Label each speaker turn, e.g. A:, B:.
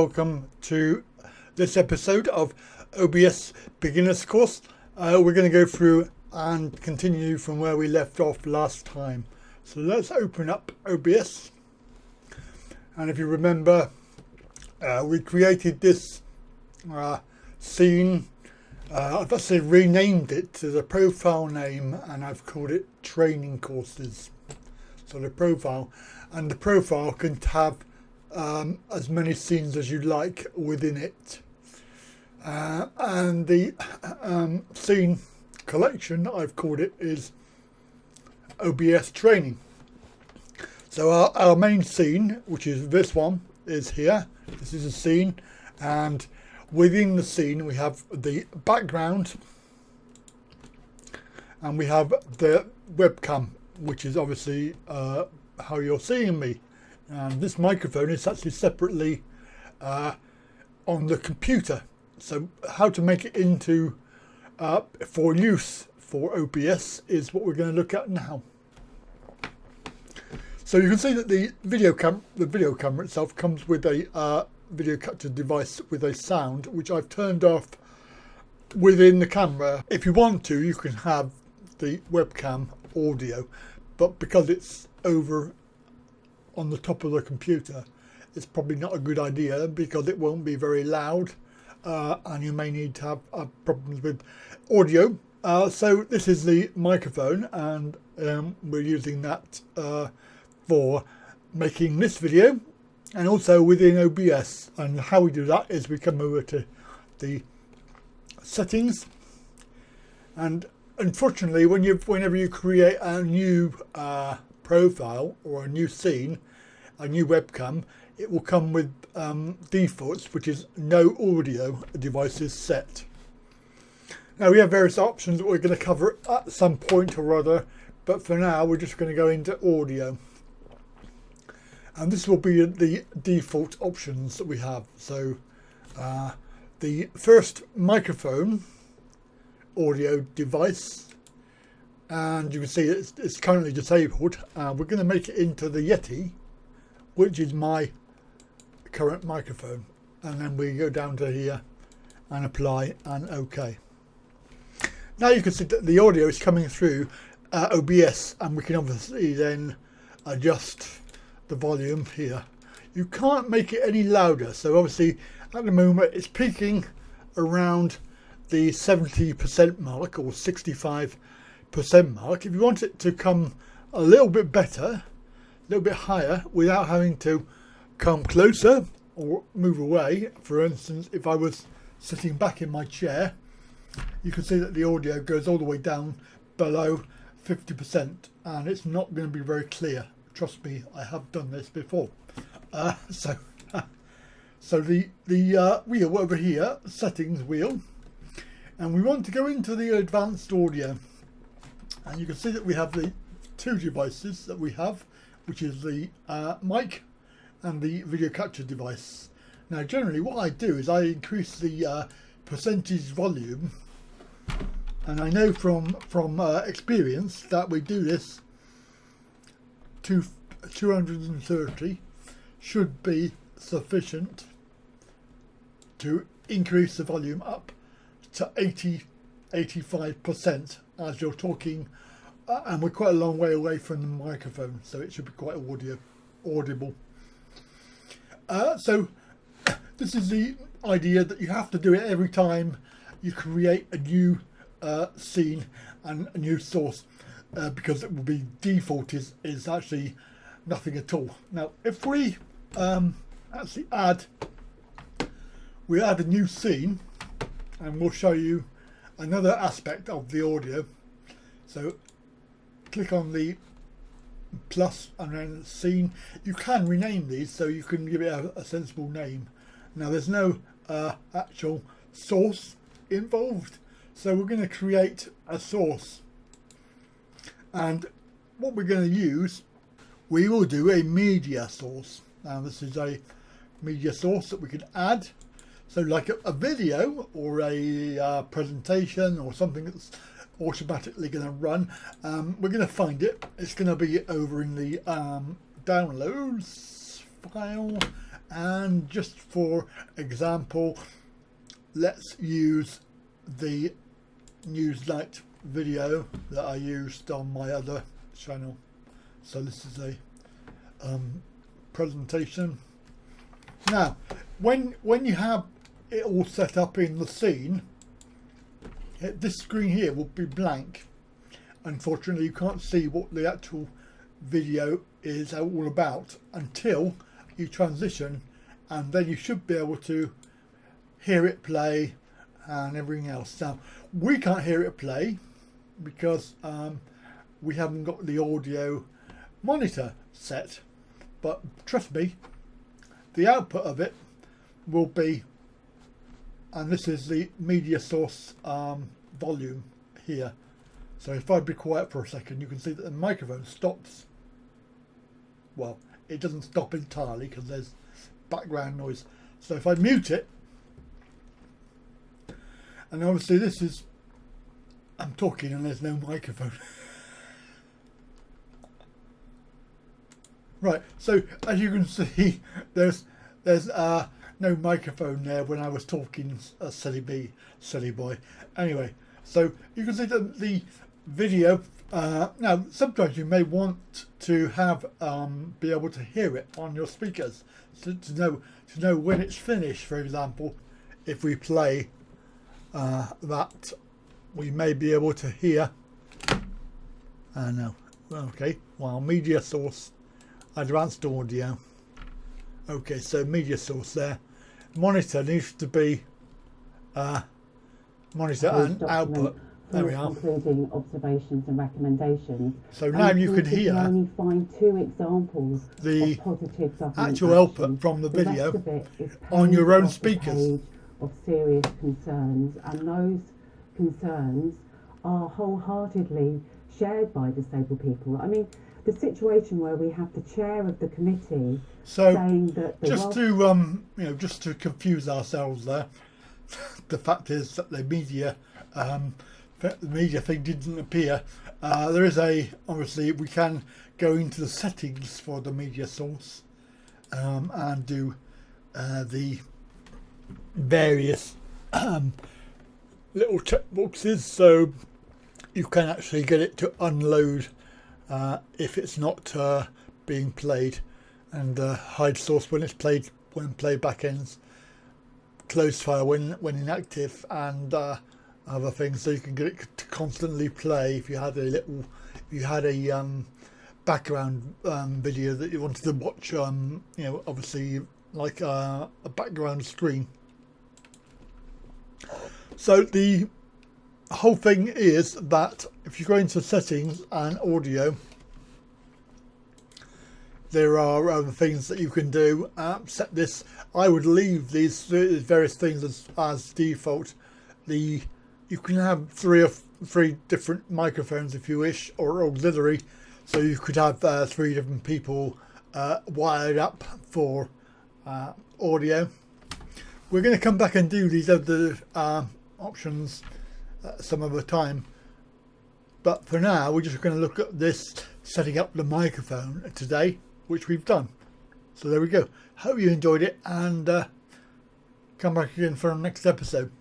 A: welcome to this episode of OBS Beginners course. We're going to go through and continue from where we left off last time. So let's open up OBS, and if you remember, we created this scene. I've actually renamed it to the profile name, and I've called it training courses. So the profile can have as many scenes as you like within it, and the scene collection, I've called it, is OBS training. So our main scene, which is this one, is here. This is a scene, and within the scene we have the background and we have the webcam, which is obviously how you're seeing me. And this microphone is actually separately on the computer. So how to make it into for use for OBS is what we're going to look at now. So you can see that the video camera itself comes with a video capture device with a sound, which I've turned off within the camera. If you want to, you can have the webcam audio, but because it's over on the top of the computer, it's probably not a good idea because it won't be very loud, and you may need to have problems with audio. So this is the microphone, and we're using that for making this video, and also within OBS. And how we do that is we come over to the settings, and unfortunately whenever you create a new profile or a new scene, a new webcam, it will come with defaults, which is no audio devices set. Now we have various options that we're going to cover at some point or other, but for now we're just going to go into audio, and this will be the default options that we have. So the first microphone audio device, and you can see it's currently disabled. We're going to make it into the Yeti, which is my current microphone, and then we go down to here and apply and OK. Now you can see that the audio is coming through OBS, and we can obviously then adjust the volume here. You can't make it any louder, so obviously at the moment it's peaking around the 70% mark or 65% mark. If you want it to come a little bit better, a little bit higher, without having to come closer or move away, for instance, if I was sitting back in my chair, you can see that the audio goes all the way down below 50%, and it's not going to be very clear. Trust me, I have done this before. So the wheel over here, settings wheel, and we want to go into the advanced audio, and you can see that we have the two devices that we have, which is the mic and the video capture device. Now generally what I do is I increase the percentage volume, and I know from experience that we do this to 230 should be sufficient to increase the volume up to 85%, as you're talking, and we're quite a long way away from the microphone, so it should be quite audible. So this is the idea, that you have to do it every time you create a new scene and a new source, because it will be default is actually nothing at all. Now if we actually add a new scene, and we'll show you another aspect of the audio. So click on the plus and then scene. You can rename these, so you can give it a sensible name. Now there's no actual source involved, so we're going to create a source, and what we're going to use, we will do a media source. Now this is a media source that we can add, so like a video or a presentation or something that's automatically going to run. We're going to find it. It's going to be over in the downloads file, And just for example, let's use the Newsnight video that I used on my other channel. So this is a presentation. Now when you have it all set up in the scene, this screen here will be blank. Unfortunately, you can't see what the actual video is all about until you transition, and then you should be able to hear it play and everything else. Now we can't hear it play because we haven't got the audio monitor set, but trust me, the output of it will be, and this is the media source volume here. So if I be quiet for a second, you can see that the microphone stops. Well, it doesn't stop entirely because there's background noise. So if I mute it, and obviously this is, I'm talking and there's no microphone. Right, so as you can see, there's no microphone there when I was talking, silly boy. Anyway, so you can see that the video, now sometimes you may want to have be able to hear it on your speakers to know when it's finished. For example, if we play that, we may be able to hear, no, okay, well, media source, advanced audio. Okay, so media source there. Monitor needs to be monitor and output. There we are.
B: Including observations and recommendations.
A: So now you can hear
B: only find 2 examples
A: the
B: of positive government
A: actual output from the video
B: rest of it is
A: on your own
B: off the
A: speakers.
B: page of serious concerns, and those concerns are wholeheartedly shared by disabled people. I mean, the situation where we have the chair of the committee saying that the
A: just to confuse ourselves there, the fact is that the media thing didn't appear. There is obviously we can go into the settings for the media source and do the various little checkboxes, so you can actually get it to unload if it's not being played, and hide source when it's played, when playback ends, close file when inactive, and other things, so you can get it to constantly play if you had a background video that you wanted to watch, obviously like a background screen. So the whole thing is that if you go into settings and audio, there are other things that you can do. Set this. I would leave these various things as default. You can have three different microphones if you wish, or auxiliary, so you could have 3 different people wired up for audio. We're going to come back and do these other options some other time, but for now we're just going to look at this setting up the microphone today, which we've done. So there we go. Hope you enjoyed it, and come back again for our next episode.